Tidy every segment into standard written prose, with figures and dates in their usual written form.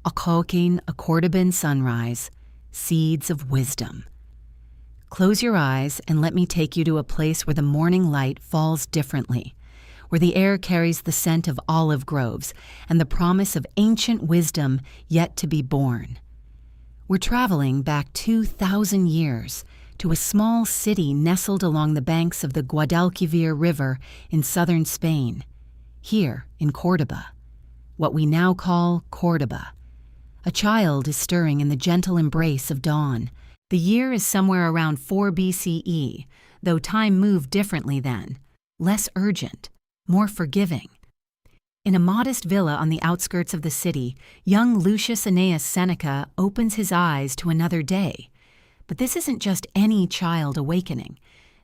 Akokin a Cordoban sunrise, seeds of wisdom. Close your eyes and let me take you to a place where the morning light falls differently, where the air carries the scent of olive groves and the promise of ancient wisdom yet to be born. We're traveling back 2,000 years to a small city nestled along the banks of the Guadalquivir River in southern Spain, here in Córdoba, what we now call Córdoba. A child is stirring in the gentle embrace of dawn. The year is somewhere around 4 BCE, though time moved differently then, less urgent, more forgiving. In a modest villa on the outskirts of the city, young Lucius Annaeus Seneca opens his eyes to another day. But this isn't just any child awakening.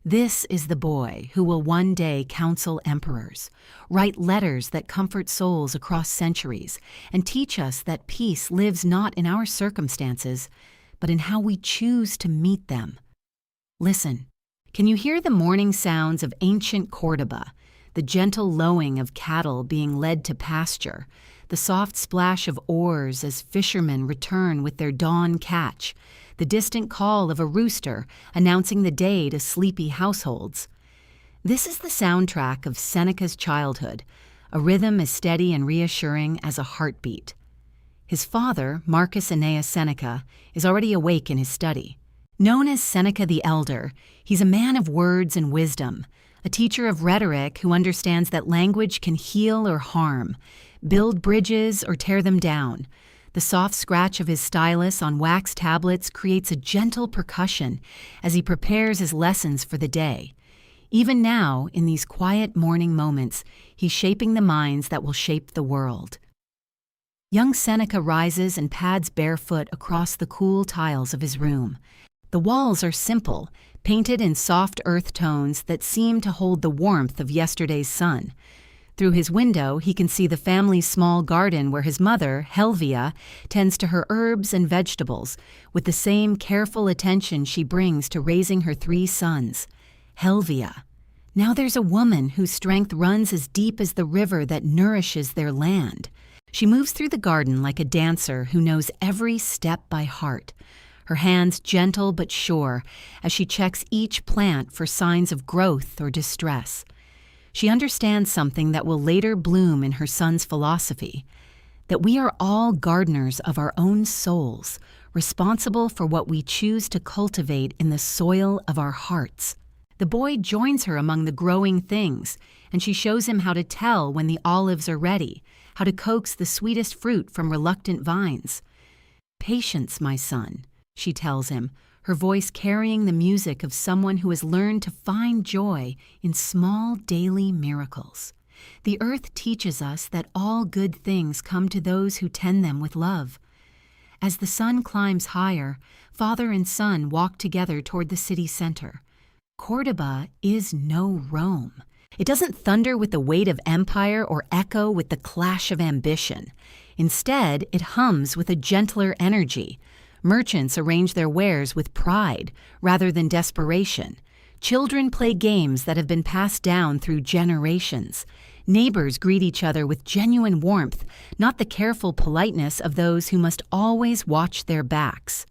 This is the boy who will one day counsel emperors, write letters that comfort souls across centuries, and teach us that peace lives not in our circumstances, but in how we choose to meet them. Listen, can you hear the morning sounds of ancient Córdoba, the gentle lowing of cattle being led to pasture, the soft splash of oars as fishermen return with their dawn catch, the distant call of a rooster announcing the day to sleepy households? This is the soundtrack of Seneca's childhood, a rhythm as steady and reassuring as a heartbeat. His father, Marcus Annaeus Seneca, is already awake in his study. Known as Seneca the Elder, he's a man of words and wisdom, a teacher of rhetoric who understands that language can heal or harm, build bridges or tear them down. The soft scratch of his stylus on wax tablets creates a gentle percussion as he prepares his lessons for the day. Even now, in these quiet morning moments, he's shaping the minds that will shape the world. Young Seneca rises and pads barefoot across the cool tiles of his room. The walls are simple, painted in soft earth tones that seem to hold the warmth of yesterday's sun. Through his window, he can see the family's small garden where his mother, Helvia, tends to her herbs and vegetables with the same careful attention she brings to raising her 3 sons. Helvia. Now there's a woman whose strength runs as deep as the river that nourishes their land. She moves through the garden like a dancer who knows every step by heart, her hands gentle but sure as she checks each plant for signs of growth or distress. She understands something that will later bloom in her son's philosophy, that we are all gardeners of our own souls, responsible for what we choose to cultivate in the soil of our hearts. The boy joins her among the growing things, and she shows him how to tell when the olives are ready, how to coax the sweetest fruit from reluctant vines. "Patience, my son," she tells him, her voice carrying the music of someone who has learned to find joy in small daily miracles. The earth teaches us that all good things come to those who tend them with love. As the sun climbs higher, father and son walk together toward the city center. Córdoba is no Rome. It doesn't thunder with the weight of empire or echo with the clash of ambition. Instead, it hums with a gentler energy. Merchants arrange their wares with pride rather than desperation. Children play games that have been passed down through generations. Neighbors greet each other with genuine warmth, not the careful politeness of those who must always watch their backs.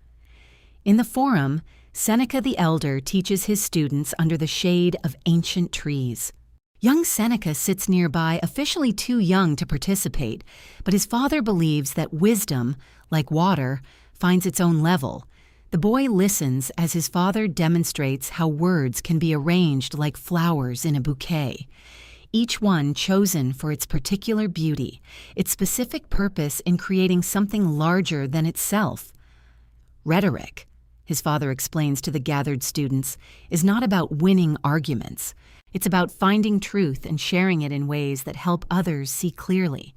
In the Forum, Seneca the Elder teaches his students under the shade of ancient trees. Young Seneca sits nearby, officially too young to participate, but his father believes that wisdom, like water, finds its own level. The boy listens as his father demonstrates how words can be arranged like flowers in a bouquet, each one chosen for its particular beauty, its specific purpose in creating something larger than itself. Rhetoric, his father explains to the gathered students, is not about winning arguments. It's about finding truth and sharing it in ways that help others see clearly.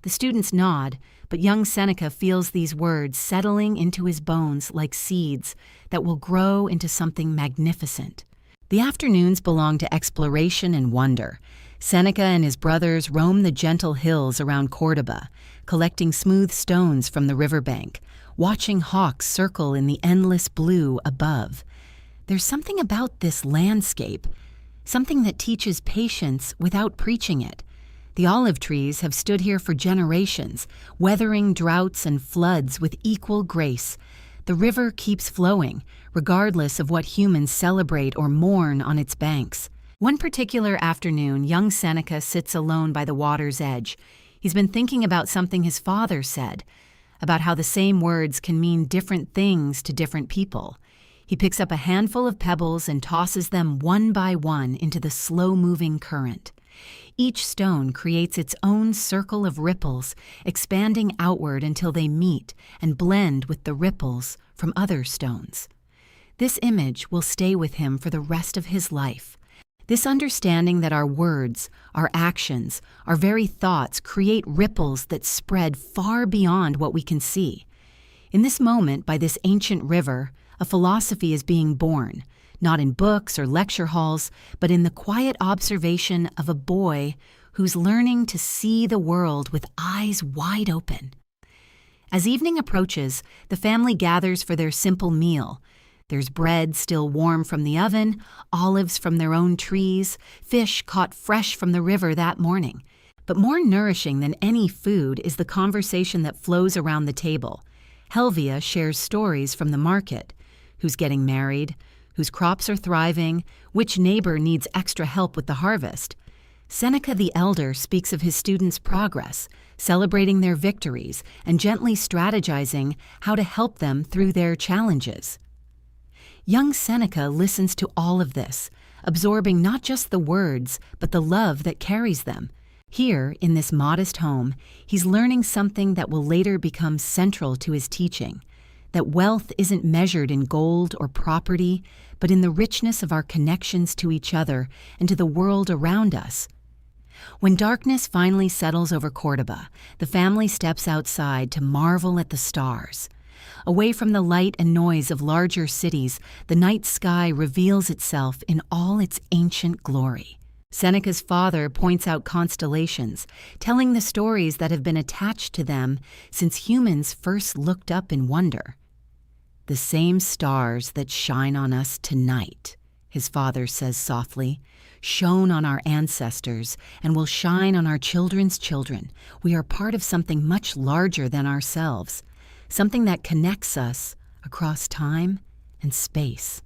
The students nod, but young Seneca feels these words settling into his bones like seeds that will grow into something magnificent. The afternoons belong to exploration and wonder. Seneca and his brothers roam the gentle hills around Córdoba, collecting smooth stones from the riverbank, watching hawks circle in the endless blue above. There's something about this landscape, something that teaches patience without preaching it, The olive trees have stood here for generations, weathering droughts and floods with equal grace. The river keeps flowing, regardless of what humans celebrate or mourn on its banks. One particular afternoon, young Seneca sits alone by the water's edge. He's been thinking about something his father said, about how the same words can mean different things to different people. He picks up a handful of pebbles and tosses them one by one into the slow-moving current. Each stone creates its own circle of ripples, expanding outward until they meet and blend with the ripples from other stones. This image will stay with him for the rest of his life. This understanding that our words, our actions, our very thoughts create ripples that spread far beyond what we can see. In this moment, by this ancient river, a philosophy is being born, not in books or lecture halls, but in the quiet observation of a boy who's learning to see the world with eyes wide open. As evening approaches, the family gathers for their simple meal. There's bread still warm from the oven, olives from their own trees, fish caught fresh from the river that morning. But more nourishing than any food is the conversation that flows around the table. Helvia shares stories from the market. Who's getting married? Whose crops are thriving? Which neighbor needs extra help with the harvest? Seneca the elder speaks of his students' progress, celebrating their victories and gently strategizing how to help them through their challenges. Young Seneca listens to all of this, absorbing not just the words, but the love that carries them. Here, in this modest home, he's learning something that will later become central to his teaching, that wealth isn't measured in gold or property, but in the richness of our connections to each other and to the world around us. When darkness finally settles over Cordoba, the family steps outside to marvel at the stars. Away from the light and noise of larger cities, the night sky reveals itself in all its ancient glory. Seneca's father points out constellations, telling the stories that have been attached to them since humans first looked up in wonder. "The same stars that shine on us tonight," his father says softly, "shone on our ancestors and will shine on our children's children. We are part of something much larger than ourselves, something that connects us across time and space."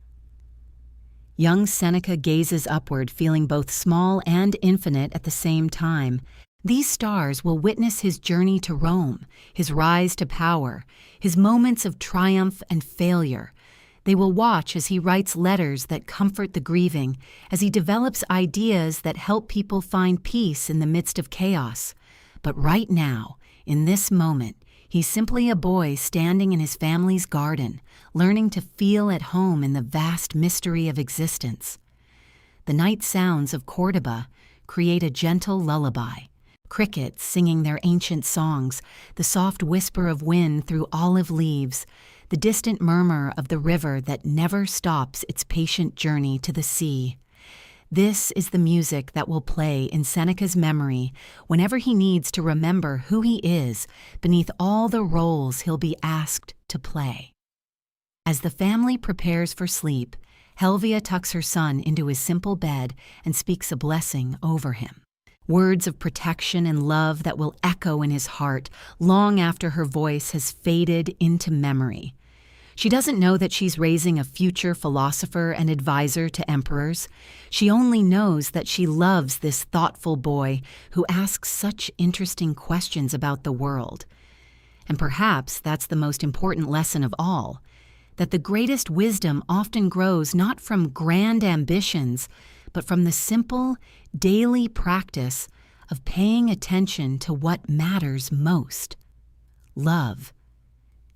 Young Seneca gazes upward, feeling both small and infinite at the same time. These stars will witness his journey to Rome, his rise to power, his moments of triumph and failure. They will watch as he writes letters that comfort the grieving, as he develops ideas that help people find peace in the midst of chaos. But right now, in this moment, he's simply a boy standing in his family's garden, learning to feel at home in the vast mystery of existence. The night sounds of Cordoba create a gentle lullaby. Crickets singing their ancient songs, the soft whisper of wind through olive leaves, the distant murmur of the river that never stops its patient journey to the sea. This is the music that will play in Seneca's memory whenever he needs to remember who he is beneath all the roles he'll be asked to play. As the family prepares for sleep, Helvia tucks her son into his simple bed and speaks a blessing over him. Words of protection and love that will echo in his heart long after her voice has faded into memory. She doesn't know that she's raising a future philosopher and advisor to emperors. She only knows that she loves this thoughtful boy who asks such interesting questions about the world. And perhaps that's the most important lesson of all, that the greatest wisdom often grows not from grand ambitions, but from the simple, daily practice of paying attention to what matters most: love,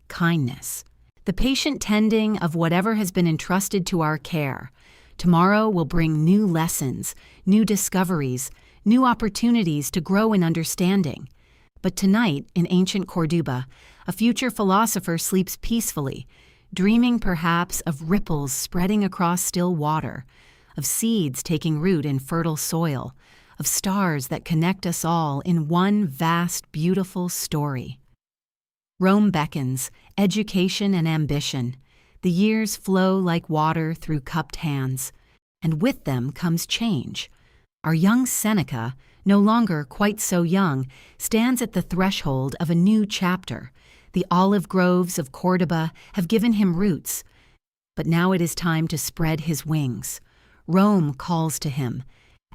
kindness, the patient tending of whatever has been entrusted to our care. Tomorrow will bring new lessons, new discoveries, new opportunities to grow in understanding. But tonight, in ancient Cordoba, a future philosopher sleeps peacefully, dreaming perhaps of ripples spreading across still water, of seeds taking root in fertile soil, of stars that connect us all in one vast, beautiful story. Rome beckons, education and ambition. The years flow like water through cupped hands, and with them comes change. Our young Seneca, no longer quite so young, stands at the threshold of a new chapter. The olive groves of Cordoba have given him roots, but now it is time to spread his wings. Rome calls to him,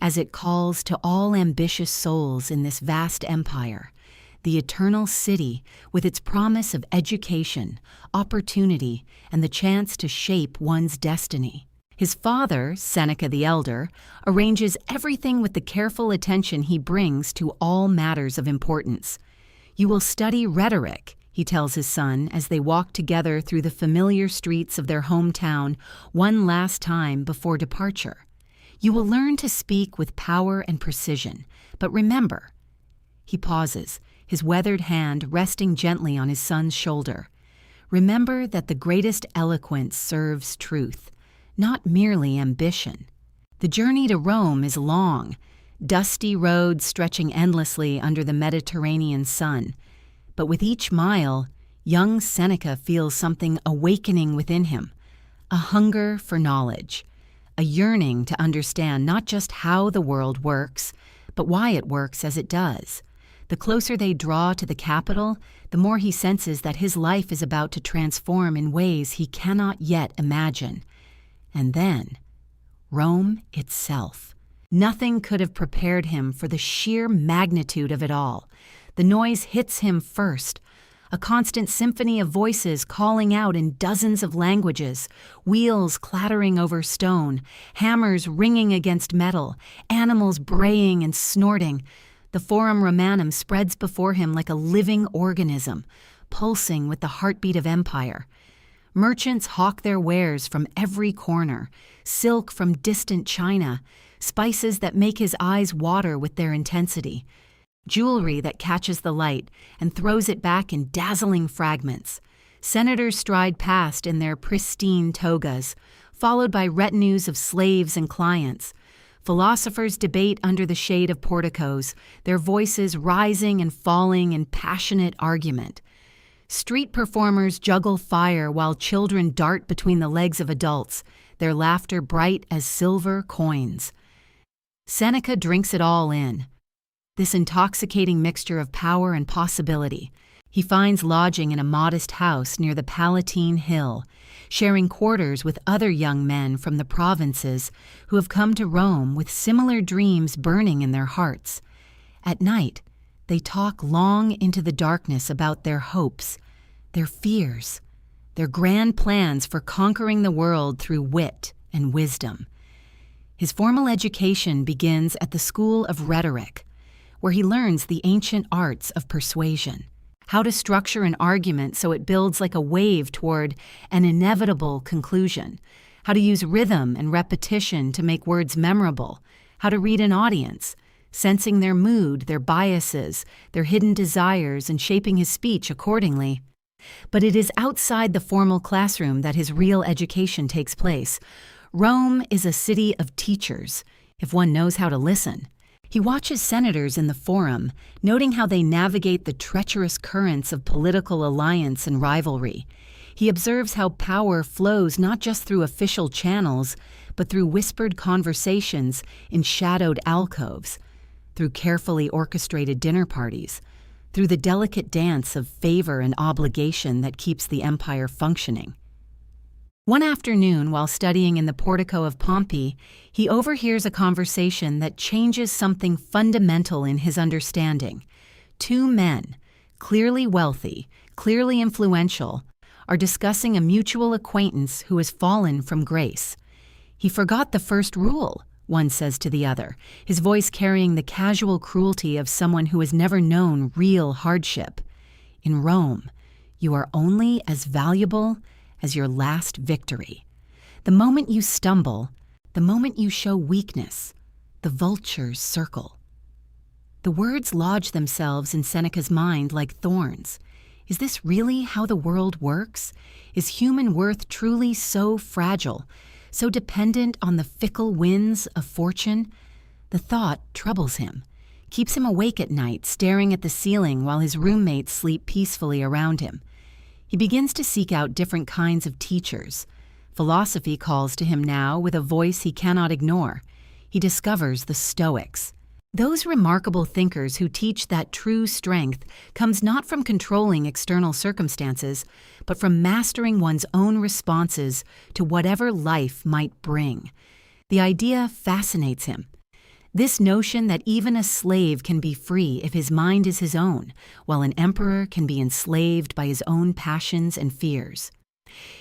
as it calls to all ambitious souls in this vast empire. The eternal city, with its promise of education, opportunity, and the chance to shape one's destiny. His father, Seneca the Elder, arranges everything with the careful attention he brings to all matters of importance. "You will study rhetoric," he tells his son as they walk together through the familiar streets of their hometown one last time before departure. "You will learn to speak with power and precision, but remember—" He pauses, his weathered hand resting gently on his son's shoulder. "Remember that the greatest eloquence serves truth, not merely ambition." The journey to Rome is long, dusty roads stretching endlessly under the Mediterranean sun. But with each mile, young Seneca feels something awakening within him, a hunger for knowledge, a yearning to understand not just how the world works, but why it works as it does. The closer they draw to the capital, the more he senses that his life is about to transform in ways he cannot yet imagine. And then, Rome itself. Nothing could have prepared him for the sheer magnitude of it all. The noise hits him first, a constant symphony of voices calling out in dozens of languages, wheels clattering over stone, hammers ringing against metal, animals braying and snorting. The Forum Romanum spreads before him like a living organism, pulsing with the heartbeat of empire. Merchants hawk their wares from every corner, silk from distant China, spices that make his eyes water with their intensity, jewelry that catches the light and throws it back in dazzling fragments. Senators stride past in their pristine togas, followed by retinues of slaves and clients. Philosophers debate under the shade of porticos, their voices rising and falling in passionate argument. Street performers juggle fire while children dart between the legs of adults, their laughter bright as silver coins. Seneca drinks it all in, this intoxicating mixture of power and possibility. He finds lodging in a modest house near the Palatine Hill, sharing quarters with other young men from the provinces who have come to Rome with similar dreams burning in their hearts. At night, they talk long into the darkness about their hopes, their fears, their grand plans for conquering the world through wit and wisdom. His formal education begins at the School of Rhetoric, where he learns the ancient arts of persuasion, how to structure an argument so it builds like a wave toward an inevitable conclusion, how to use rhythm and repetition to make words memorable, how to read an audience, sensing their mood, their biases, their hidden desires, and shaping his speech accordingly. But it is outside the formal classroom that his real education takes place. Rome is a city of teachers, if one knows how to listen. He watches senators in the Forum, noting how they navigate the treacherous currents of political alliance and rivalry. He observes how power flows not just through official channels, but through whispered conversations in shadowed alcoves, through carefully orchestrated dinner parties, through the delicate dance of favor and obligation that keeps the empire functioning. One afternoon, while studying in the portico of Pompey, he overhears a conversation that changes something fundamental in his understanding. Two men, clearly wealthy, clearly influential, are discussing a mutual acquaintance who has fallen from grace. "He forgot the first rule," one says to the other, his voice carrying the casual cruelty of someone who has never known real hardship. "In Rome, you are only as valuable as your last victory. The moment you stumble, the moment you show weakness, the vultures circle." The words lodge themselves in Seneca's mind like thorns. Is this really how the world works? Is human worth truly so fragile, so dependent on the fickle winds of fortune? The thought troubles him, keeps him awake at night, staring at the ceiling while his roommates sleep peacefully around him. He begins to seek out different kinds of teachers. Philosophy calls to him now with a voice he cannot ignore. He discovers the Stoics. Those remarkable thinkers who teach that true strength comes not from controlling external circumstances, but from mastering one's own responses to whatever life might bring. The idea fascinates him. This notion that even a slave can be free if his mind is his own, while an emperor can be enslaved by his own passions and fears.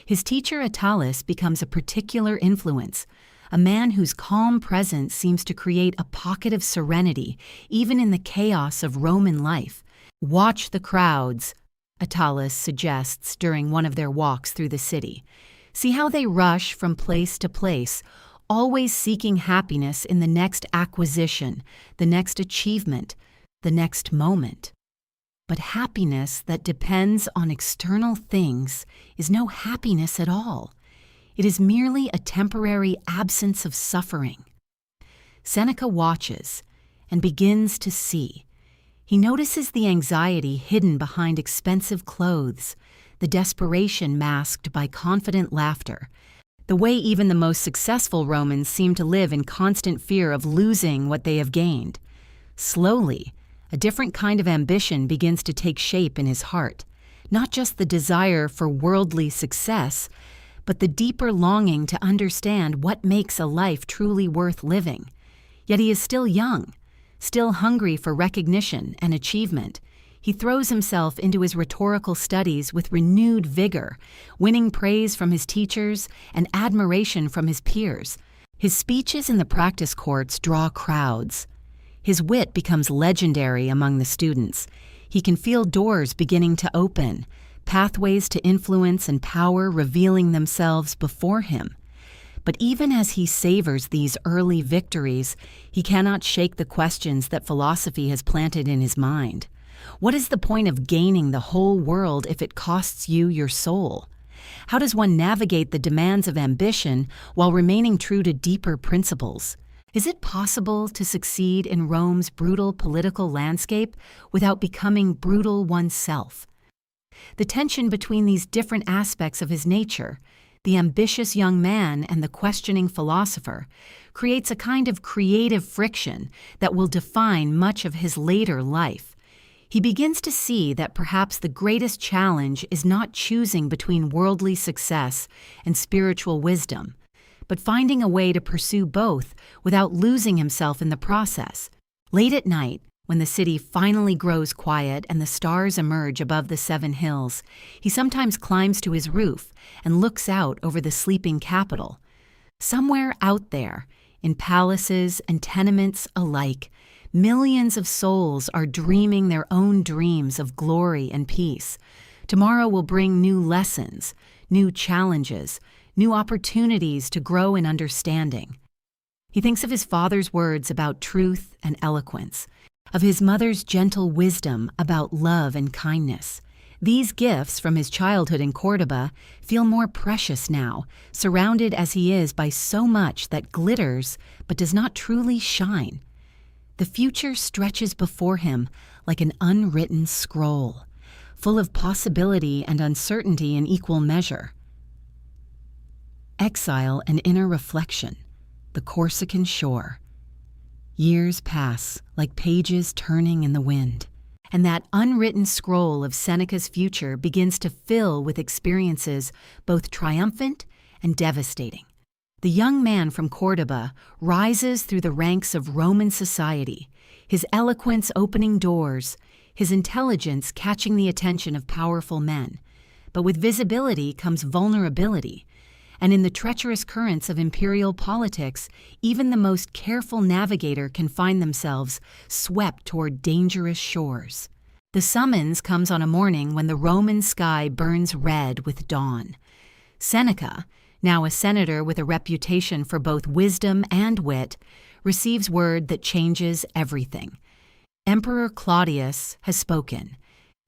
His teacher Attalus becomes a particular influence, a man whose calm presence seems to create a pocket of serenity even in the chaos of Roman life. "Watch the crowds," Attalus suggests during one of their walks through the city. "See how they rush from place to place, always seeking happiness in the next acquisition, the next achievement, the next moment." But happiness that depends on external things is no happiness at all. It is merely a temporary absence of suffering. Seneca watches and begins to see. He notices the anxiety hidden behind expensive clothes, the desperation masked by confident laughter, the way even the most successful Romans seem to live in constant fear of losing what they have gained. Slowly, a different kind of ambition begins to take shape in his heart, not just the desire for worldly success, but the deeper longing to understand what makes a life truly worth living. Yet he is still young, still hungry for recognition and achievement. He throws himself into his rhetorical studies with renewed vigor, winning praise from his teachers and admiration from his peers. His speeches in the practice courts draw crowds. His wit becomes legendary among the students. He can feel doors beginning to open, pathways to influence and power revealing themselves before him. But even as he savors these early victories, he cannot shake the questions that philosophy has planted in his mind. What is the point of gaining the whole world if it costs you your soul? How does one navigate the demands of ambition while remaining true to deeper principles? Is it possible to succeed in Rome's brutal political landscape without becoming brutal oneself? The tension between these different aspects of his nature, the ambitious young man and the questioning philosopher, creates a kind of creative friction that will define much of his later life. He begins to see that perhaps the greatest challenge is not choosing between worldly success and spiritual wisdom, but finding a way to pursue both without losing himself in the process. Late at night, when the city finally grows quiet and the stars emerge above the 7 hills, he sometimes climbs to his roof and looks out over the sleeping capital. Somewhere out there, in palaces and tenements alike, millions of souls are dreaming their own dreams of glory and peace. Tomorrow will bring new lessons, new challenges, new opportunities to grow in understanding. He thinks of his father's words about truth and eloquence, of his mother's gentle wisdom about love and kindness. These gifts from his childhood in Cordoba feel more precious now, surrounded as he is by so much that glitters but does not truly shine. The future stretches before him like an unwritten scroll, full of possibility and uncertainty in equal measure. Exile and inner reflection, the Corsican shore. Years pass like pages turning in the wind, and that unwritten scroll of Seneca's future begins to fill with experiences both triumphant and devastating. The young man from Cordoba rises through the ranks of Roman society, his eloquence opening doors, his intelligence catching the attention of powerful men. But with visibility comes vulnerability, and in the treacherous currents of imperial politics, even the most careful navigator can find themselves swept toward dangerous shores. The summons comes on a morning when the Roman sky burns red with dawn. Seneca, now a senator with a reputation for both wisdom and wit, receives word that changes everything. Emperor Claudius has spoken,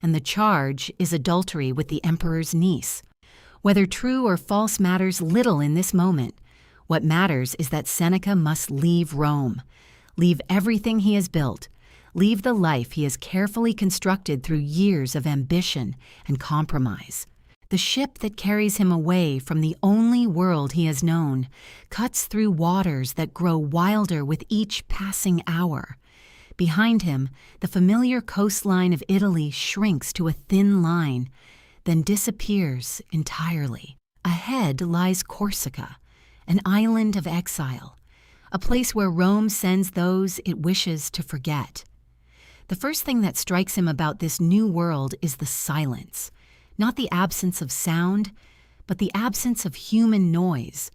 and the charge is adultery with the emperor's niece. Whether true or false matters little in this moment. What matters is that Seneca must leave Rome, leave everything he has built, leave the life he has carefully constructed through years of ambition and compromise. The ship that carries him away from the only world he has known cuts through waters that grow wilder with each passing hour. Behind him, the familiar coastline of Italy shrinks to a thin line, then disappears entirely. Ahead lies Corsica, an island of exile, a place where Rome sends those it wishes to forget. The first thing that strikes him about this new world is the silence, not the absence of sound, but the absence of human noise.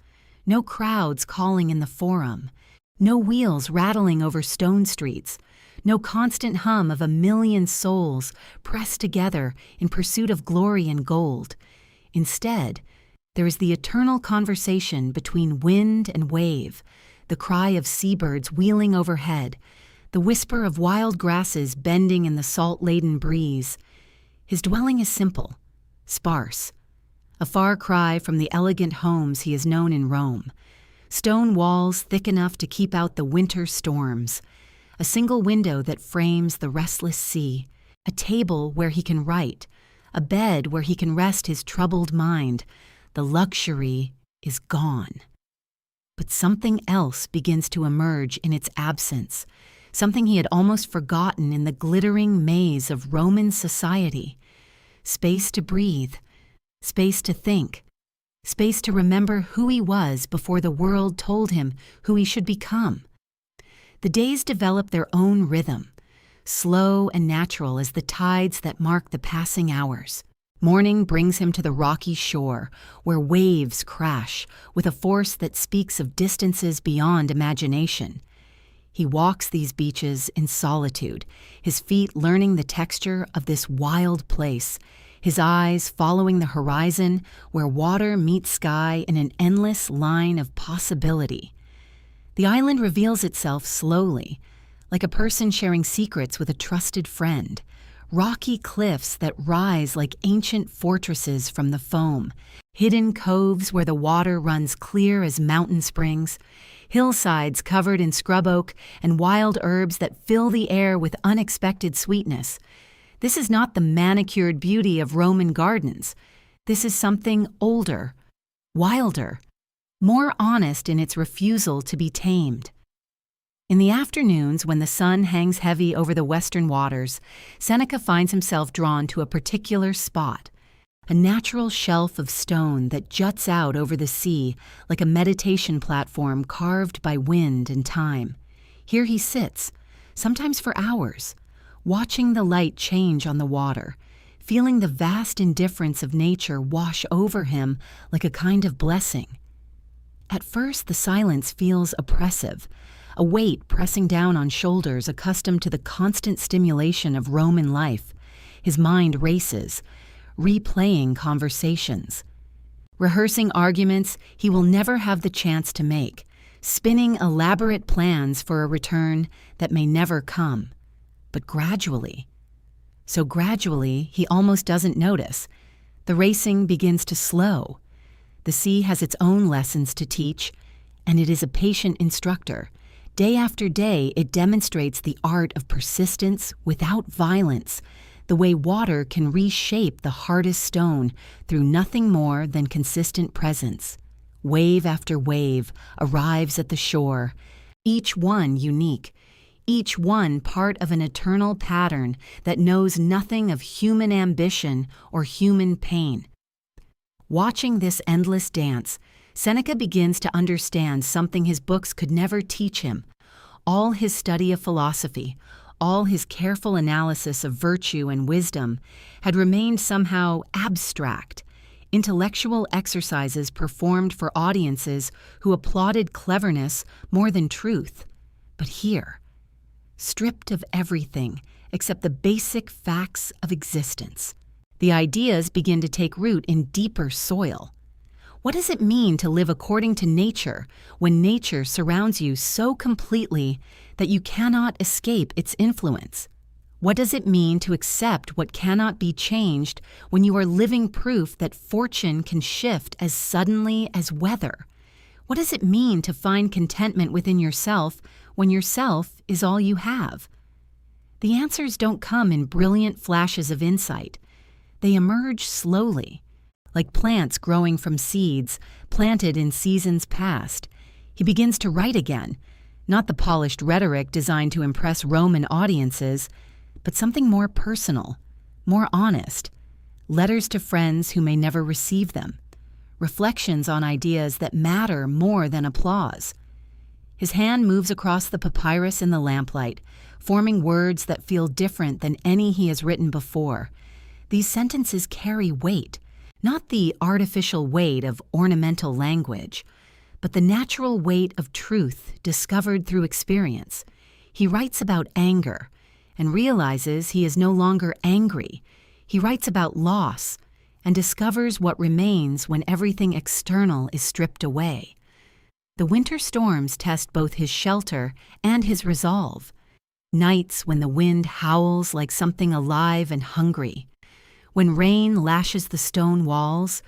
No crowds calling in the forum, no wheels rattling over stone streets, no constant hum of a million souls pressed together in pursuit of glory and gold. Instead, there is the eternal conversation between wind and wave, the cry of seabirds wheeling overhead, the whisper of wild grasses bending in the salt-laden breeze. His dwelling is simple, sparse, a far cry from the elegant homes he has known in Rome. Stone walls thick enough to keep out the winter storms, a single window that frames the restless sea, a table where he can write, a bed where he can rest his troubled mind. The luxury is gone. But something else begins to emerge in its absence, something he had almost forgotten in the glittering maze of Roman society. Space to breathe, space to think, space to remember who he was before the world told him who he should become. The days develop their own rhythm, slow and natural as the tides that mark the passing hours. Morning brings him to the rocky shore, where waves crash with a force that speaks of distances beyond imagination. He walks these beaches in solitude, his feet learning the texture of this wild place, his eyes following the horizon where water meets sky in an endless line of possibility. The island reveals itself slowly, like a person sharing secrets with a trusted friend. Rocky cliffs that rise like ancient fortresses from the foam, hidden coves where the water runs clear as mountain springs, hillsides covered in scrub oak and wild herbs that fill the air with unexpected sweetness. This is not the manicured beauty of Roman gardens. This is something older, wilder, more honest in its refusal to be tamed. In the afternoons, when the sun hangs heavy over the western waters, Seneca finds himself drawn to a particular spot, a natural shelf of stone that juts out over the sea like a meditation platform carved by wind and time. Here he sits, sometimes for hours, watching the light change on the water, feeling the vast indifference of nature wash over him like a kind of blessing. At first, the silence feels oppressive, a weight pressing down on shoulders accustomed to the constant stimulation of Roman life. His mind races, replaying conversations, rehearsing arguments he will never have the chance to make, spinning elaborate plans for a return that may never come. But gradually, so gradually he almost doesn't notice, the racing begins to slow. The sea has its own lessons to teach, and it is a patient instructor. Day after day, it demonstrates the art of persistence without violence, the way water can reshape the hardest stone through nothing more than consistent presence. Wave after wave arrives at the shore, each one unique, each one part of an eternal pattern that knows nothing of human ambition or human pain. Watching this endless dance, Seneca begins to understand something his books could never teach him. All his study of philosophy, all his careful analysis of virtue and wisdom had remained somehow abstract, intellectual exercises performed for audiences who applauded cleverness more than truth. But here, stripped of everything except the basic facts of existence, the ideas begin to take root in deeper soil. What does it mean to live according to nature when nature surrounds you so completely that you cannot escape its influence? What does it mean to accept what cannot be changed when you are living proof that fortune can shift as suddenly as weather? What does it mean to find contentment within yourself when yourself is all you have? The answers don't come in brilliant flashes of insight. They emerge slowly, like plants growing from seeds planted in seasons past. He begins to write again, Not the polished rhetoric designed to impress Roman audiences, but something more personal, more honest. Letters to friends who may never receive them. Reflections on ideas that matter more than applause. His hand moves across the papyrus in the lamplight, forming words that feel different than any he has written before. These sentences carry weight, not the artificial weight of ornamental language, but the natural weight of truth discovered through experience. He writes about anger and realizes he is no longer angry. He writes about loss and discovers what remains when everything external is stripped away. The winter storms test both his shelter and his resolve. Nights when the wind howls like something alive and hungry. When rain lashes the stone walls.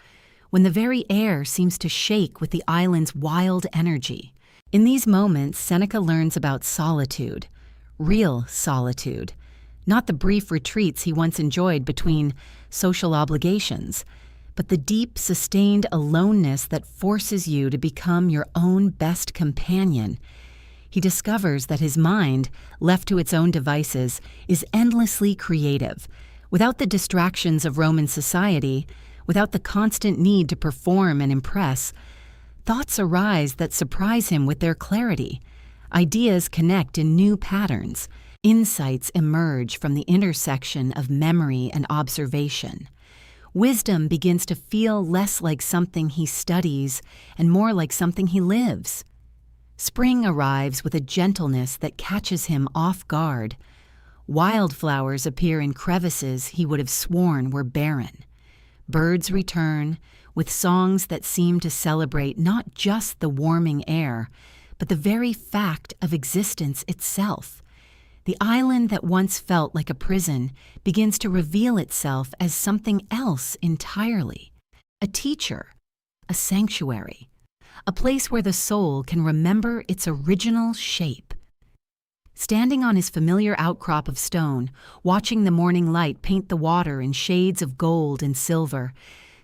When the very air seems to shake with the island's wild energy. In these moments, Seneca learns about solitude, real solitude, not the brief retreats he once enjoyed between social obligations, but the deep, sustained aloneness that forces you to become your own best companion. He discovers that his mind, left to its own devices, is endlessly creative. Without the distractions of Roman society, without the constant need to perform and impress, thoughts arise that surprise him with their clarity. Ideas connect in new patterns. Insights emerge from the intersection of memory and observation. Wisdom begins to feel less like something he studies and more like something he lives. Spring arrives with a gentleness that catches him off guard. Wildflowers appear in crevices he would have sworn were barren. Birds return with songs that seem to celebrate not just the warming air, but the very fact of existence itself. The island that once felt like a prison begins to reveal itself as something else entirely. A teacher, a sanctuary, a place where the soul can remember its original shape. Standing on his familiar outcrop of stone, watching the morning light paint the water in shades of gold and silver,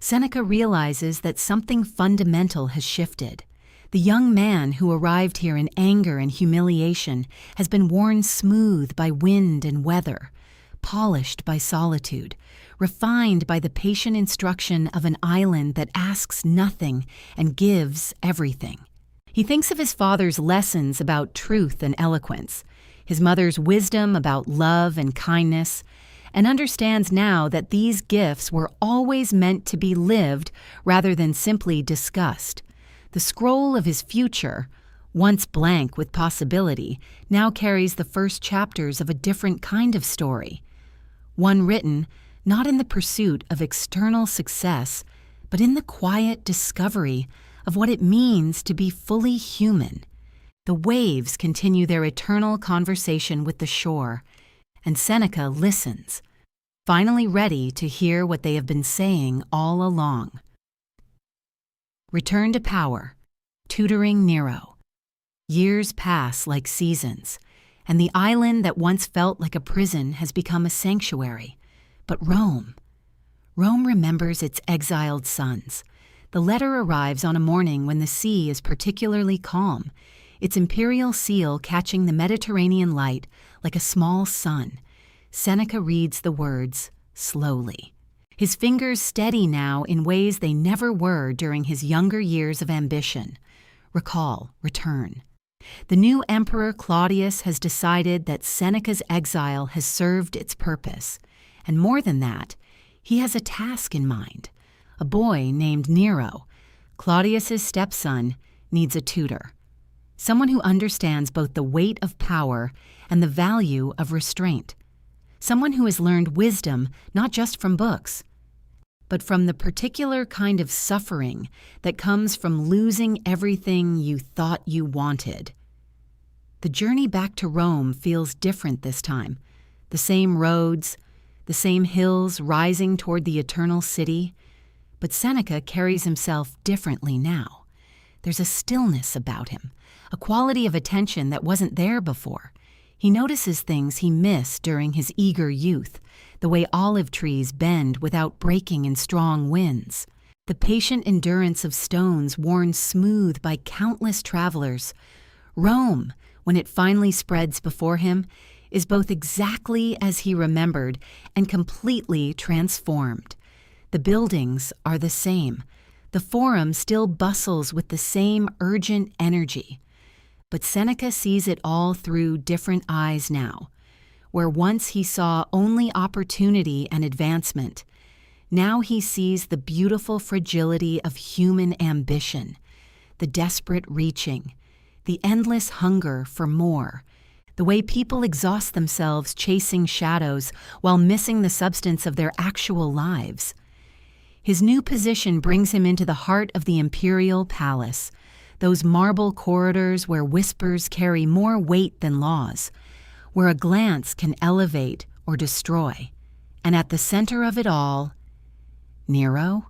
Seneca realizes that something fundamental has shifted. The young man who arrived here in anger and humiliation has been worn smooth by wind and weather, polished by solitude, refined by the patient instruction of an island that asks nothing and gives everything. He thinks of his father's lessons about truth and eloquence, his mother's wisdom about love and kindness, and understands now that these gifts were always meant to be lived rather than simply discussed. The scroll of his future, once blank with possibility, now carries the first chapters of a different kind of story. One written not in the pursuit of external success, but in the quiet discovery of what it means to be fully human. The waves continue their eternal conversation with the shore, and Seneca listens, finally ready to hear what they have been saying all along. Return to power, tutoring Nero. Years pass like seasons, and the island that once felt like a prison has become a sanctuary. But Rome remembers its exiled sons. The letter arrives on a morning when the sea is particularly calm, its imperial seal catching the Mediterranean light like a small sun. Seneca reads the words slowly. His fingers steady now in ways they never were during his younger years of ambition. Recall, return. The new emperor Claudius has decided that Seneca's exile has served its purpose. And more than that, he has a task in mind. A boy named Nero, Claudius's stepson, needs a tutor. Someone who understands both the weight of power and the value of restraint. Someone who has learned wisdom not just from books, but from the particular kind of suffering that comes from losing everything you thought you wanted. The journey back to Rome feels different this time. The same roads, the same hills rising toward the eternal city, but Seneca carries himself differently now. There's a stillness about him, a quality of attention that wasn't there before. He notices things he missed during his eager youth, the way olive trees bend without breaking in strong winds, the patient endurance of stones worn smooth by countless travelers. Rome, when it finally spreads before him, is both exactly as he remembered and completely transformed. The buildings are the same. The forum still bustles with the same urgent energy. But Seneca sees it all through different eyes now. Where once he saw only opportunity and advancement, now he sees the beautiful fragility of human ambition, the desperate reaching, the endless hunger for more, the way people exhaust themselves chasing shadows while missing the substance of their actual lives. His new position brings him into the heart of the imperial palace, those marble corridors where whispers carry more weight than laws, where a glance can elevate or destroy. And at the center of it all, Nero?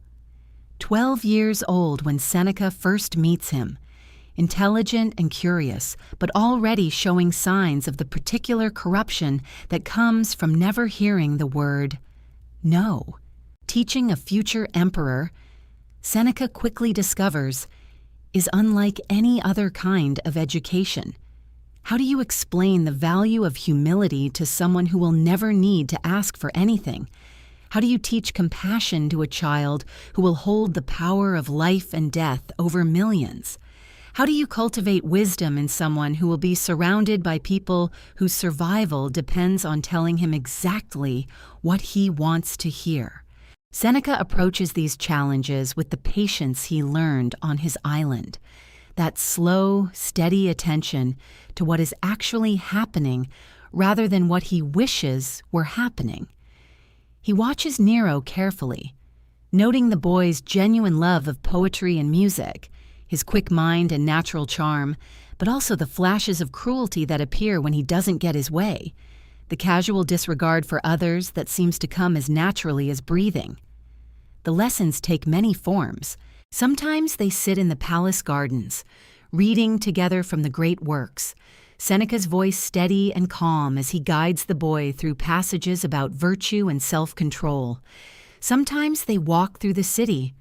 12 years old when Seneca first meets him, intelligent and curious, but already showing signs of the particular corruption that comes from never hearing the word no. Teaching a future emperor, Seneca quickly discovers, is unlike any other kind of education. How do you explain the value of humility to someone who will never need to ask for anything? How do you teach compassion to a child who will hold the power of life and death over millions? How do you cultivate wisdom in someone who will be surrounded by people whose survival depends on telling him exactly what he wants to hear? Seneca approaches these challenges with the patience he learned on his island, that slow, steady attention to what is actually happening rather than what he wishes were happening. He watches Nero carefully, noting the boy's genuine love of poetry and music, his quick mind and natural charm, but also the flashes of cruelty that appear when he doesn't get his way, the casual disregard for others that seems to come as naturally as breathing. The lessons take many forms. Sometimes they sit in the palace gardens, reading together from the great works, Seneca's voice steady and calm as he guides the boy through passages about virtue and self-control. Sometimes they walk through the city,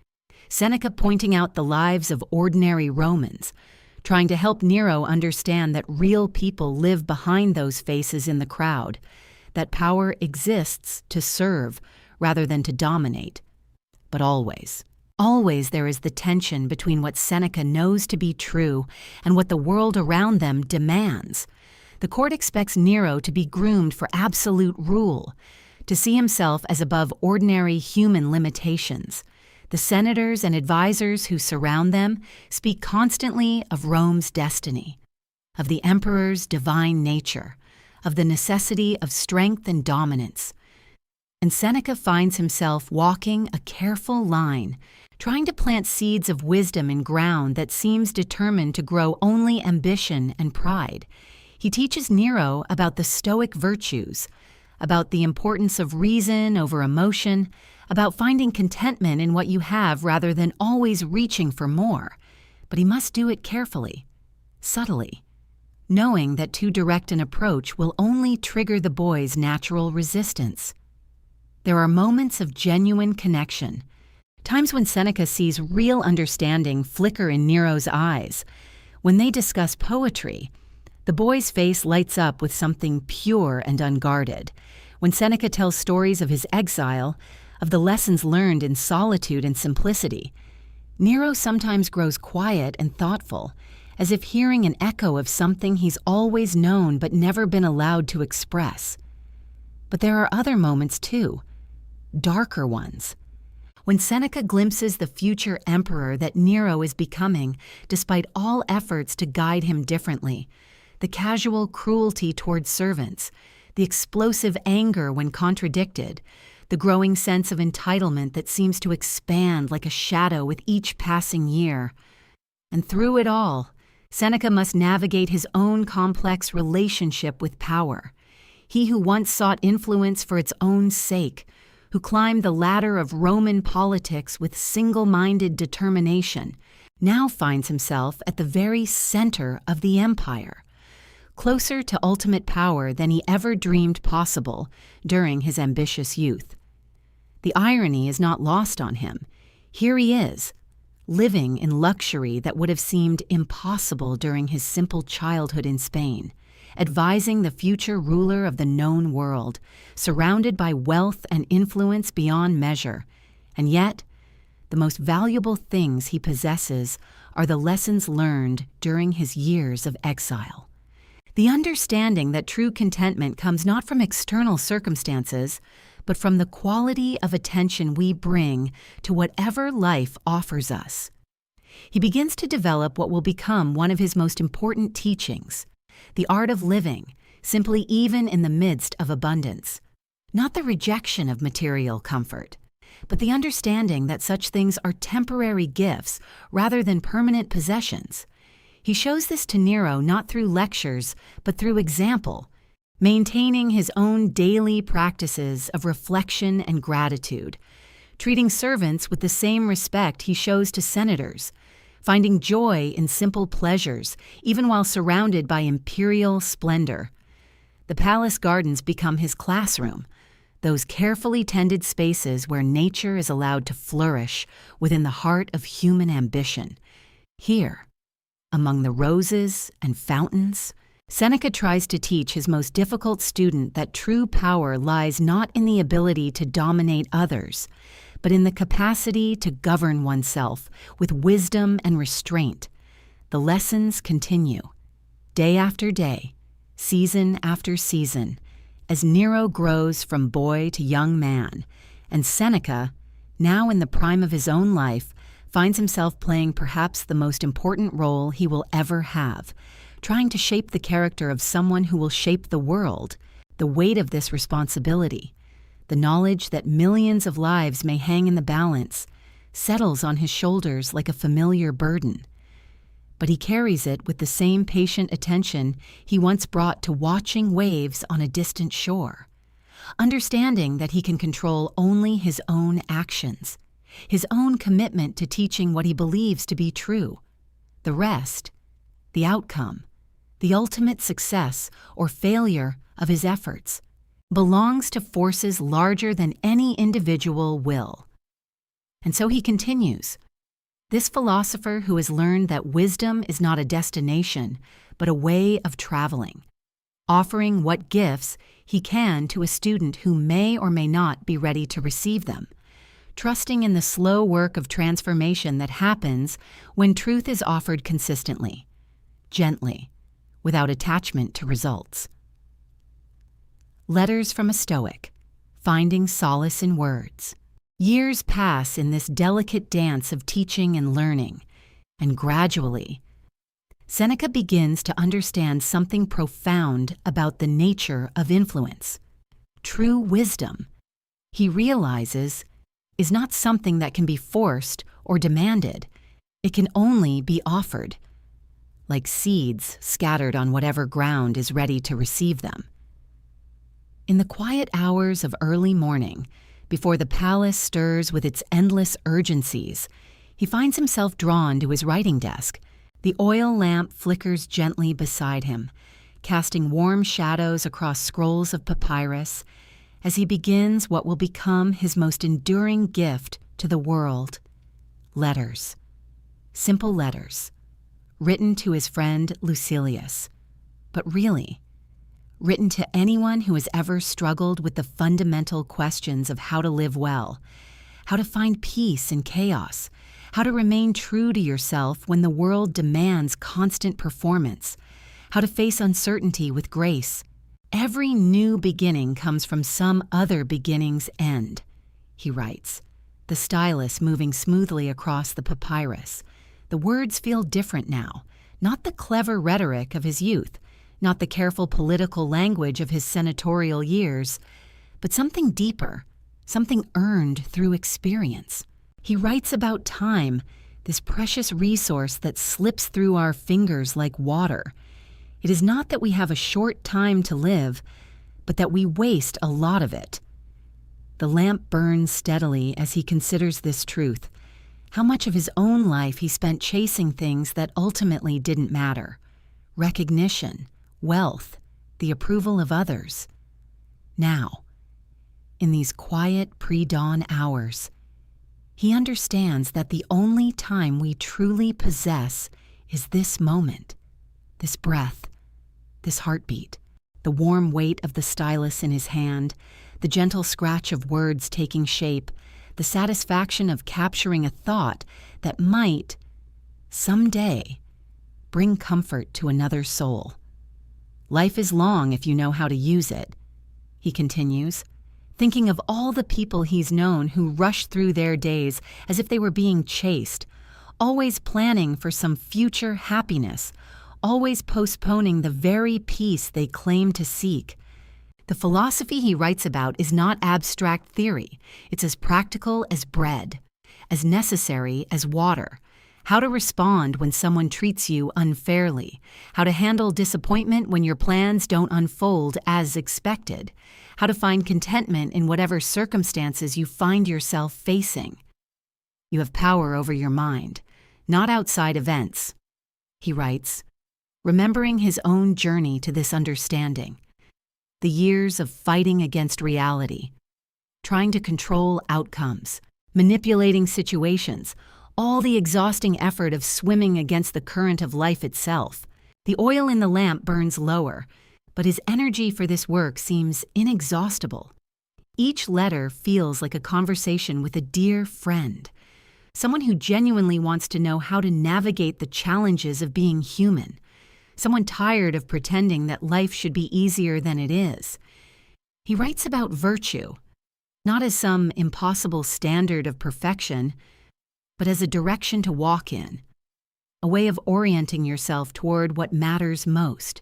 Seneca pointing out the lives of ordinary Romans, trying to help Nero understand that real people live behind those faces in the crowd, that power exists to serve rather than to dominate. But always there is the tension between what Seneca knows to be true and what the world around them demands. The court expects Nero to be groomed for absolute rule, to see himself as above ordinary human limitations. The senators and advisors who surround them speak constantly of Rome's destiny, of the emperor's divine nature, of the necessity of strength and dominance. And Seneca finds himself walking a careful line, trying to plant seeds of wisdom in ground that seems determined to grow only ambition and pride. He teaches Nero about the stoic virtues, about the importance of reason over emotion, about finding contentment in what you have rather than always reaching for more. But he must do it carefully, subtly, knowing that too direct an approach will only trigger the boy's natural resistance. There are moments of genuine connection, times when Seneca sees real understanding flicker in Nero's eyes. When they discuss poetry, the boy's face lights up with something pure and unguarded. When Seneca tells stories of his exile, of the lessons learned in solitude and simplicity, Nero sometimes grows quiet and thoughtful, as if hearing an echo of something he's always known but never been allowed to express. But there are other moments too, darker ones. When Seneca glimpses the future emperor that Nero is becoming, despite all efforts to guide him differently, the casual cruelty towards servants, the explosive anger when contradicted, the growing sense of entitlement that seems to expand like a shadow with each passing year. And through it all, Seneca must navigate his own complex relationship with power. He who once sought influence for its own sake, who climbed the ladder of Roman politics with single-minded determination, now finds himself at the very center of the empire, closer to ultimate power than he ever dreamed possible during his ambitious youth. The irony is not lost on him. Here he is, living in luxury that would have seemed impossible during his simple childhood in Spain, advising the future ruler of the known world, surrounded by wealth and influence beyond measure. And yet, the most valuable things he possesses are the lessons learned during his years of exile. The understanding that true contentment comes not from external circumstances, but from the quality of attention we bring to whatever life offers us. He begins to develop what will become one of his most important teachings, the art of living, simply even in the midst of abundance. Not the rejection of material comfort, but the understanding that such things are temporary gifts rather than permanent possessions. He shows this to Nero not through lectures, but through example, maintaining his own daily practices of reflection and gratitude, treating servants with the same respect he shows to senators, finding joy in simple pleasures, even while surrounded by imperial splendor. The palace gardens become his classroom, those carefully tended spaces where nature is allowed to flourish within the heart of human ambition. Here, among the roses and fountains, Seneca tries to teach his most difficult student that true power lies not in the ability to dominate others, but in the capacity to govern oneself with wisdom and restraint. The lessons continue, day after day, season after season, as Nero grows from boy to young man, and Seneca, now in the prime of his own life, finds himself playing perhaps the most important role he will ever have, trying to shape the character of someone who will shape the world. The weight of this responsibility, the knowledge that millions of lives may hang in the balance, settles on his shoulders like a familiar burden. But he carries it with the same patient attention he once brought to watching waves on a distant shore, understanding that he can control only his own actions, his own commitment to teaching what he believes to be true. The rest, the outcome, the ultimate success or failure of his efforts, belongs to forces larger than any individual will. And so he continues, this philosopher who has learned that wisdom is not a destination, but a way of traveling, offering what gifts he can to a student who may or may not be ready to receive them, trusting in the slow work of transformation that happens when truth is offered consistently, gently, without attachment to results. Letters from a Stoic, finding solace in words. Years pass in this delicate dance of teaching and learning, and gradually, Seneca begins to understand something profound about the nature of influence. True wisdom, he realizes, is not something that can be forced or demanded. It can only be offered, like seeds scattered on whatever ground is ready to receive them. In the quiet hours of early morning, before the palace stirs with its endless urgencies, he finds himself drawn to his writing desk. The oil lamp flickers gently beside him, casting warm shadows across scrolls of papyrus, as he begins what will become his most enduring gift to the world: letters. Simple letters, written to his friend Lucilius, but really, written to anyone who has ever struggled with the fundamental questions of how to live well, how to find peace in chaos, how to remain true to yourself when the world demands constant performance, how to face uncertainty with grace. Every new beginning comes from some other beginning's end, he writes, the stylus moving smoothly across the papyrus. The words feel different now, not the clever rhetoric of his youth, not the careful political language of his senatorial years, but something deeper, something earned through experience. He writes about time, this precious resource that slips through our fingers like water. It is not that we have a short time to live, but that we waste a lot of it. The lamp burns steadily as he considers this truth, how much of his own life he spent chasing things that ultimately didn't matter: recognition, wealth, the approval of others. Now, in these quiet pre-dawn hours, He understands that the only time we truly possess is this moment, this breath, this heartbeat, the warm weight of the stylus in his hand, the gentle scratch of words taking shape, the satisfaction of capturing a thought that might, someday, bring comfort to another soul. Life is long if you know how to use it, he continues, thinking of all the people he's known who rush through their days as if they were being chased, always planning for some future happiness, always postponing the very peace they claim to seek. The philosophy he writes about is not abstract theory. It's as practical as bread, as necessary as water. How to respond when someone treats you unfairly, how to handle disappointment when your plans don't unfold as expected, how to find contentment in whatever circumstances you find yourself facing. You have power over your mind, not outside events, he writes, remembering his own journey to this understanding. The years of fighting against reality, trying to control outcomes, manipulating situations, all the exhausting effort of swimming against the current of life itself. The oil in the lamp burns lower, but his energy for this work seems inexhaustible. Each letter feels like a conversation with a dear friend, someone who genuinely wants to know how to navigate the challenges of being human, someone tired of pretending that life should be easier than it is. He writes about virtue, not as some impossible standard of perfection, but as a direction to walk in, a way of orienting yourself toward what matters most.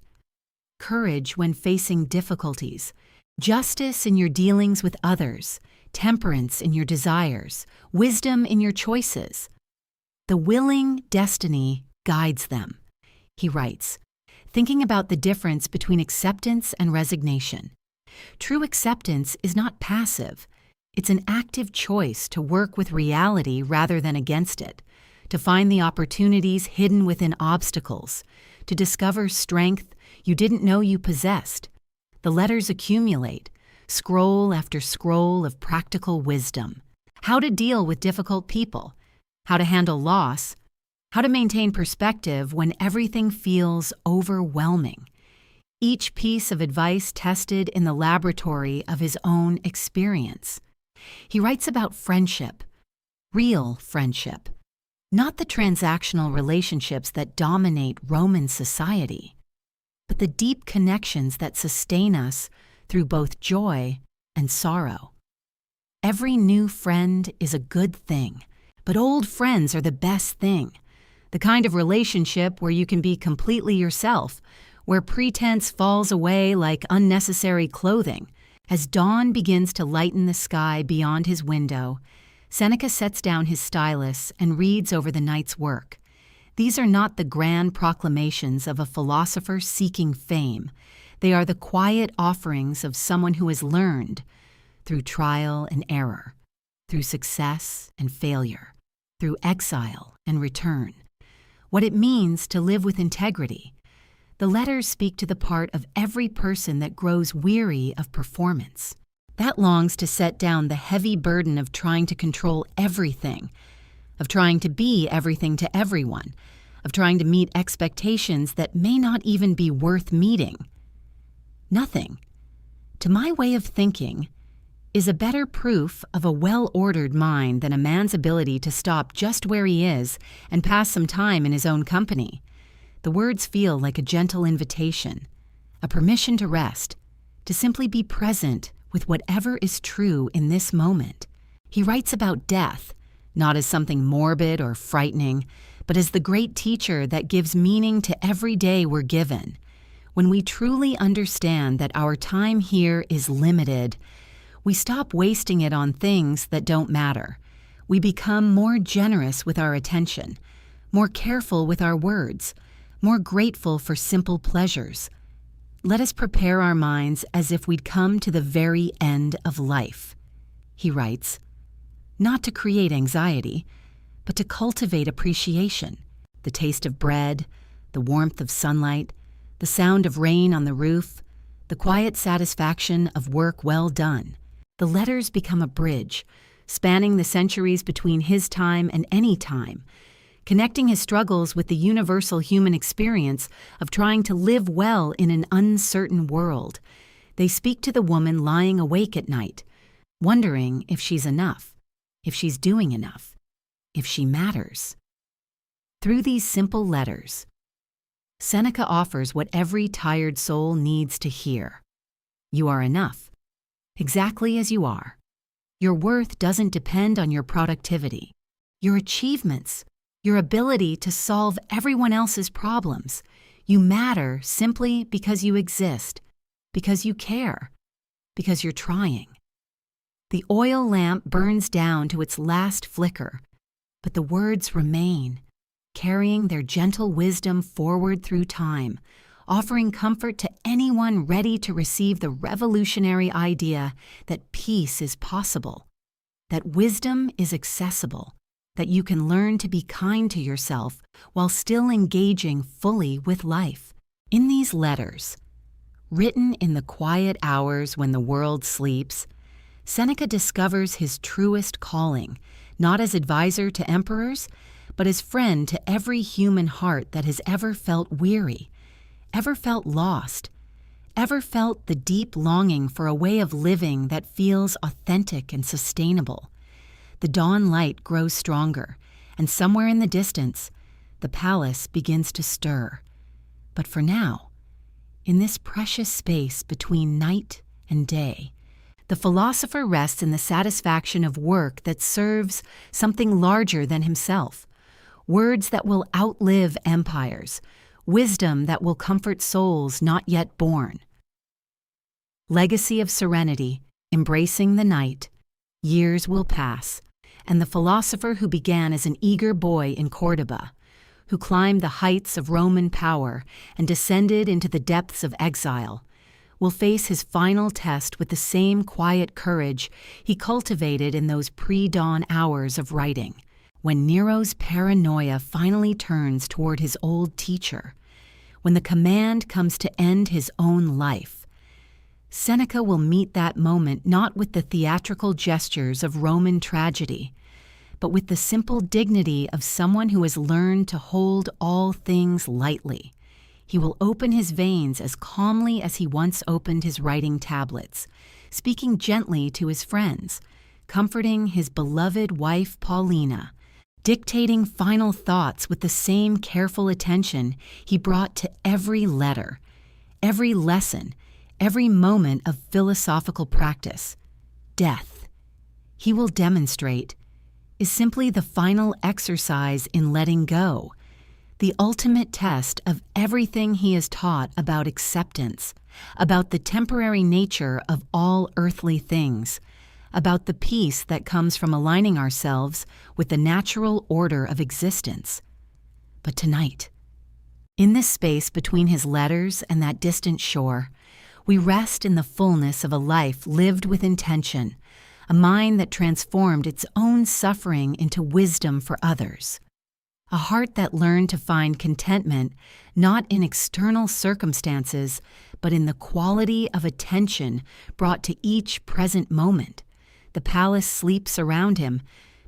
Courage when facing difficulties, justice in your dealings with others, temperance in your desires, wisdom in your choices. The willing destiny guides them, he writes, thinking about the difference between acceptance and resignation. True acceptance is not passive. It's an active choice to work with reality rather than against it, to find the opportunities hidden within obstacles, to discover strength you didn't know you possessed. The letters accumulate, scroll after scroll of practical wisdom. How to deal with difficult people, how to handle loss, how to maintain perspective when everything feels overwhelming. Each piece of advice tested in the laboratory of his own experience. He writes about friendship, real friendship, not the transactional relationships that dominate Roman society, but the deep connections that sustain us through both joy and sorrow. Every new friend is a good thing, but old friends are the best thing. The kind of relationship where you can be completely yourself, where pretense falls away like unnecessary clothing. As dawn begins to lighten the sky beyond his window, Seneca sets down his stylus and reads over the night's work. These are not the grand proclamations of a philosopher seeking fame. They are the quiet offerings of someone who has learned, through trial and error, through success and failure, through exile and return, what it means to live with integrity. The letters speak to the part of every person that grows weary of performance, that longs to set down the heavy burden of trying to control everything, of trying to be everything to everyone, of trying to meet expectations that may not even be worth meeting. Nothing, to my way of thinking, is a better proof of a well-ordered mind than a man's ability to stop just where he is and pass some time in his own company. The words feel like a gentle invitation, a permission to rest, to simply be present with whatever is true in this moment. He writes about death, not as something morbid or frightening, but as the great teacher that gives meaning to every day we're given. When we truly understand that our time here is limited, we stop wasting it on things that don't matter. We become more generous with our attention, more careful with our words, more grateful for simple pleasures. Let us prepare our minds as if we'd come to the very end of life, he writes, not to create anxiety, but to cultivate appreciation, the taste of bread, the warmth of sunlight, the sound of rain on the roof, the quiet satisfaction of work well done. The letters become a bridge, spanning the centuries between his time and any time, connecting his struggles with the universal human experience of trying to live well in an uncertain world. They speak to the woman lying awake at night, wondering if she's enough, if she's doing enough, if she matters. Through these simple letters, Seneca offers what every tired soul needs to hear. You are enough, exactly as you are. Your worth doesn't depend on your productivity, your achievements, your ability to solve everyone else's problems. You matter simply because you exist, because you care, because you're trying. The oil lamp burns down to its last flicker, but the words remain, carrying their gentle wisdom forward through time, offering comfort to anyone ready to receive the revolutionary idea that peace is possible, that wisdom is accessible, that you can learn to be kind to yourself while still engaging fully with life. In these letters, written in the quiet hours when the world sleeps, Seneca discovers his truest calling, not as advisor to emperors, but as friend to every human heart that has ever felt weary, ever felt lost, ever felt the deep longing for a way of living that feels authentic and sustainable. The dawn light grows stronger, and somewhere in the distance, the palace begins to stir. But for now, in this precious space between night and day, the philosopher rests in the satisfaction of work that serves something larger than himself, words that will outlive empires, wisdom that will comfort souls not yet born. Legacy of serenity, embracing the night, years will pass, and the philosopher who began as an eager boy in Cordoba, who climbed the heights of Roman power and descended into the depths of exile, will face his final test with the same quiet courage he cultivated in those pre-dawn hours of writing, when Nero's paranoia finally turns toward his old teacher, when the command comes to end his own life. Seneca will meet that moment not with the theatrical gestures of Roman tragedy, but with the simple dignity of someone who has learned to hold all things lightly. He will open his veins as calmly as he once opened his writing tablets, speaking gently to his friends, comforting his beloved wife Paulina, dictating final thoughts with the same careful attention he brought to every letter, every lesson, every moment of philosophical practice. Death, he will demonstrate, is simply the final exercise in letting go, the ultimate test of everything he has taught about acceptance, about the temporary nature of all earthly things, about the peace that comes from aligning ourselves with the natural order of existence. But tonight, in this space between his letters and that distant shore, we rest in the fullness of a life lived with intention, a mind that transformed its own suffering into wisdom for others, a heart that learned to find contentment not in external circumstances, but in the quality of attention brought to each present moment. The palace sleeps around him,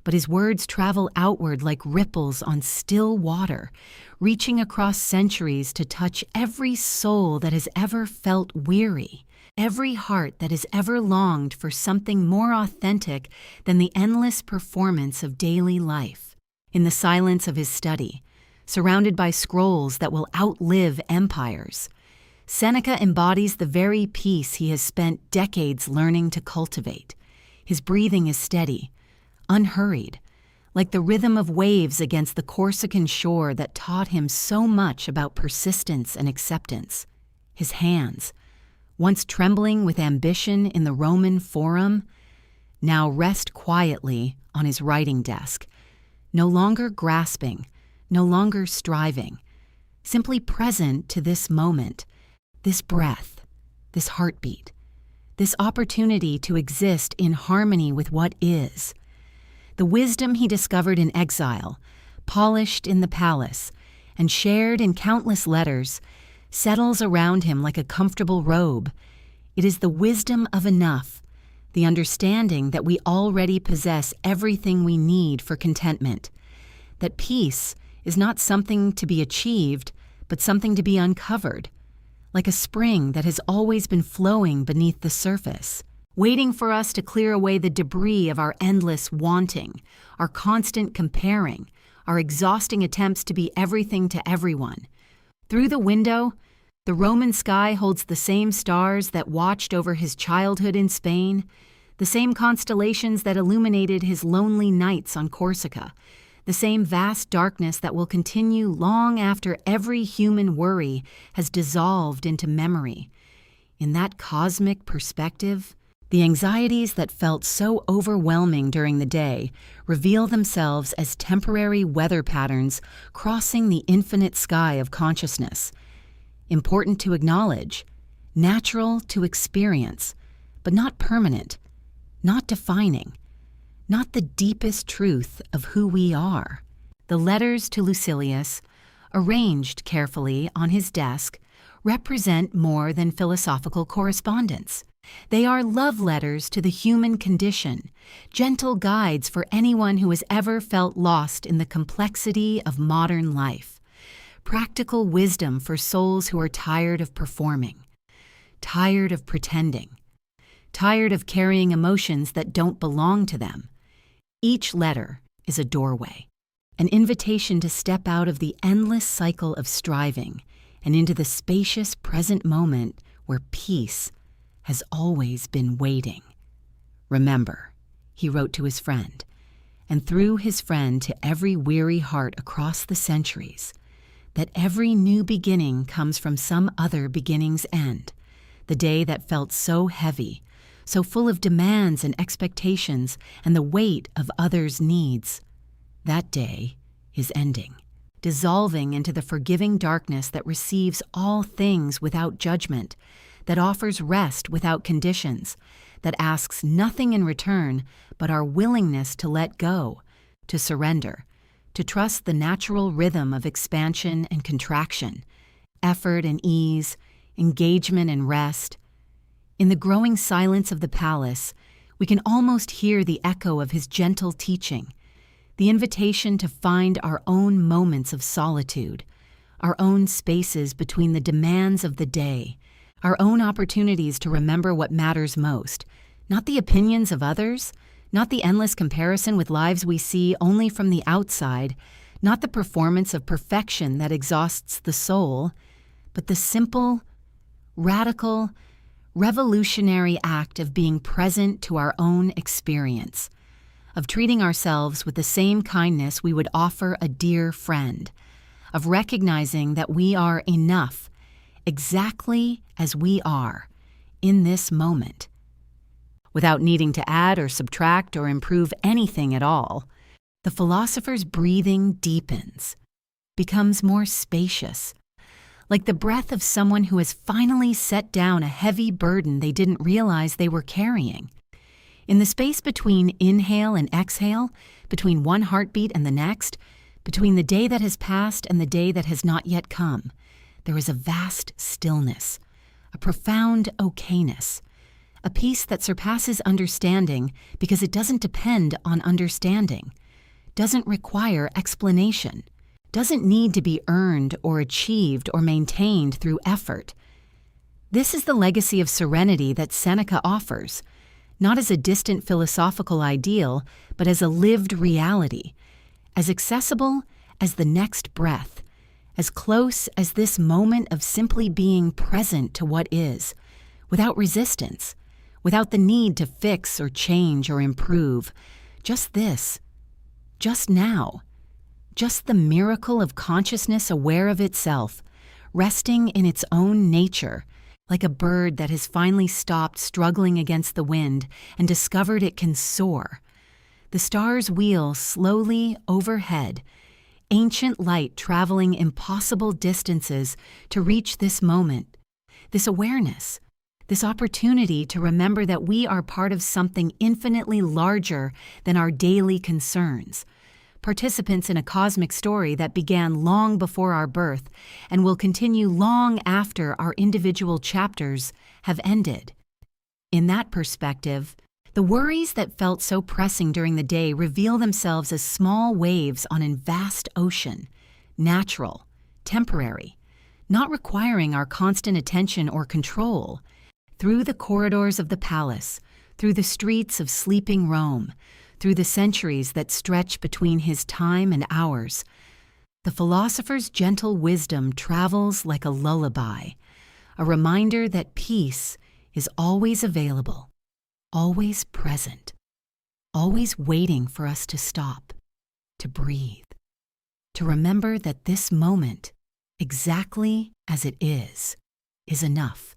but his words travel outward like ripples on still water, reaching across centuries to touch every soul that has ever felt weary, every heart that has ever longed for something more authentic than the endless performance of daily life. In the silence of his study, surrounded by scrolls that will outlive empires, Seneca embodies the very peace he has spent decades learning to cultivate. His breathing is steady, unhurried, like the rhythm of waves against the Corsican shore that taught him so much about persistence and acceptance. His hands, once trembling with ambition in the Roman Forum, now rest quietly on his writing desk, no longer grasping, no longer striving, simply present to this moment, this breath, this heartbeat, this opportunity to exist in harmony with what is. The wisdom he discovered in exile, polished in the palace, and shared in countless letters, settles around him like a comfortable robe. It is the wisdom of enough, the understanding that we already possess everything we need for contentment, that peace is not something to be achieved, but something to be uncovered, like a spring that has always been flowing beneath the surface, waiting for us to clear away the debris of our endless wanting, our constant comparing, our exhausting attempts to be everything to everyone. Through the window, the Roman sky holds the same stars that watched over his childhood in Spain, the same constellations that illuminated his lonely nights on Corsica, the same vast darkness that will continue long after every human worry has dissolved into memory. In that cosmic perspective, the anxieties that felt so overwhelming during the day reveal themselves as temporary weather patterns crossing the infinite sky of consciousness. Important to acknowledge, natural to experience, but not permanent, not defining, not the deepest truth of who we are. The letters to Lucilius, arranged carefully on his desk, represent more than philosophical correspondence. They are love letters to the human condition, gentle guides for anyone who has ever felt lost in the complexity of modern life, practical wisdom for souls who are tired of performing, tired of pretending, tired of carrying emotions that don't belong to them. Each letter is a doorway, an invitation to step out of the endless cycle of striving and into the spacious present moment where peace has always been waiting. Remember, he wrote to his friend, and through his friend to every weary heart across the centuries, that every new beginning comes from some other beginning's end. The day that felt so heavy, so full of demands and expectations and the weight of others' needs, that day is ending, dissolving into the forgiving darkness that receives all things without judgment, that offers rest without conditions, that asks nothing in return but our willingness to let go, to surrender, to trust the natural rhythm of expansion and contraction, effort and ease, engagement and rest. In the growing silence of the palace, we can almost hear the echo of his gentle teaching, the invitation to find our own moments of solitude, our own spaces between the demands of the day, our own opportunities to remember what matters most, not the opinions of others, not the endless comparison with lives we see only from the outside, not the performance of perfection that exhausts the soul, but the simple, radical, revolutionary act of being present to our own experience, of treating ourselves with the same kindness we would offer a dear friend, of recognizing that we are enough, exactly as we are, in this moment, without needing to add or subtract or improve anything at all. The philosopher's breathing deepens, becomes more spacious, like the breath of someone who has finally set down a heavy burden they didn't realize they were carrying. In the space between inhale and exhale, between one heartbeat and the next, between the day that has passed and the day that has not yet come, there is a vast stillness, a profound okayness, a peace that surpasses understanding because it doesn't depend on understanding, doesn't require explanation, doesn't need to be earned or achieved or maintained through effort. This is the legacy of serenity that Seneca offers, not as a distant philosophical ideal, but as a lived reality, as accessible as the next breath, as close as this moment of simply being present to what is, without resistance, without the need to fix or change or improve, just this, just now, just the miracle of consciousness aware of itself, resting in its own nature, like a bird that has finally stopped struggling against the wind and discovered it can soar. The stars wheel slowly overhead, ancient light traveling impossible distances to reach this moment, this awareness, this opportunity to remember that we are part of something infinitely larger than our daily concerns, participants in a cosmic story that began long before our birth and will continue long after our individual chapters have ended. In that perspective, The worries that felt so pressing during the day reveal themselves as small waves on a vast ocean, natural, temporary, not requiring our constant attention or control. Through the corridors of the palace, through the streets of sleeping Rome, through the centuries that stretch between his time and ours, the philosopher's gentle wisdom travels like a lullaby, a reminder that peace is always available, always present, always waiting for us to stop, to breathe, to remember that this moment, exactly as it is enough,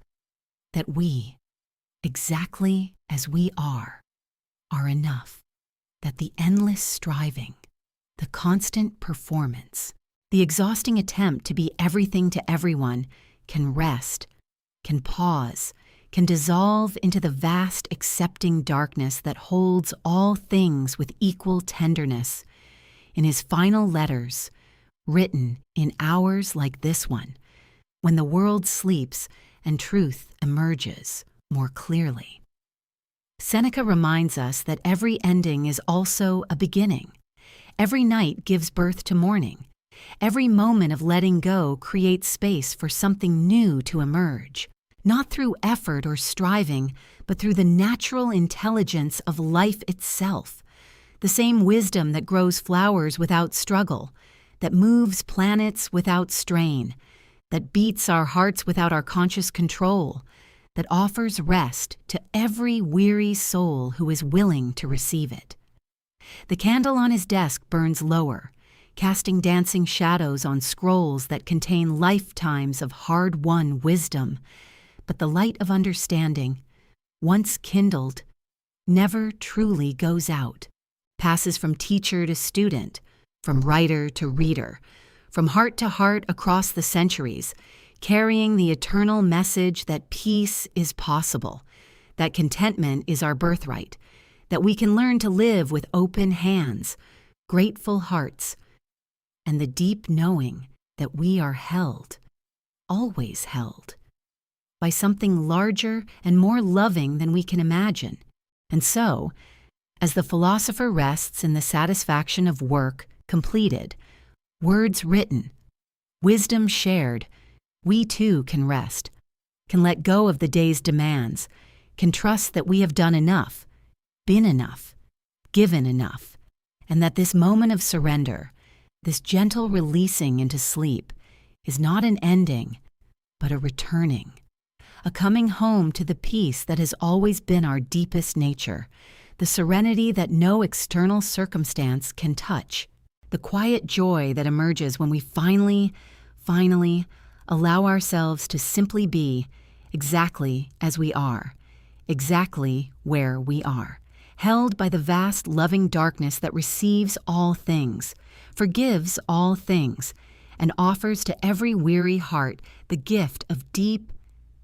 that we, exactly as we are enough, that the endless striving, the constant performance, the exhausting attempt to be everything to everyone can rest, can pause, can dissolve into the vast accepting darkness that holds all things with equal tenderness. In his final letters, written in hours like this one, when the world sleeps and truth emerges more clearly. Seneca reminds us that every ending is also a beginning. Every night gives birth to morning. Every moment of letting go creates space for something new to emerge, not through effort or striving, but through the natural intelligence of life itself, the same wisdom that grows flowers without struggle, that moves planets without strain, that beats our hearts without our conscious control, that offers rest to every weary soul who is willing to receive it. The candle on his desk burns lower, casting dancing shadows on scrolls that contain lifetimes of hard-won wisdom, but the light of understanding, once kindled, never truly goes out, passes from teacher to student, from writer to reader, from heart to heart across the centuries, carrying the eternal message that peace is possible, that contentment is our birthright, that we can learn to live with open hands, grateful hearts, and the deep knowing that we are held, always held, by something larger and more loving than we can imagine. And so, as the philosopher rests in the satisfaction of work completed, words written, wisdom shared, we too can rest, can let go of the day's demands, can trust that we have done enough, been enough, given enough, and that this moment of surrender, this gentle releasing into sleep, is not an ending, but a returning, a coming home to the peace that has always been our deepest nature, the serenity that no external circumstance can touch, the quiet joy that emerges when we finally allow ourselves to simply be exactly as we are, exactly where we are, held by the vast loving darkness that receives all things, forgives all things, and offers to every weary heart the gift of deep,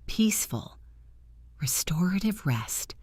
peaceful, restorative rest.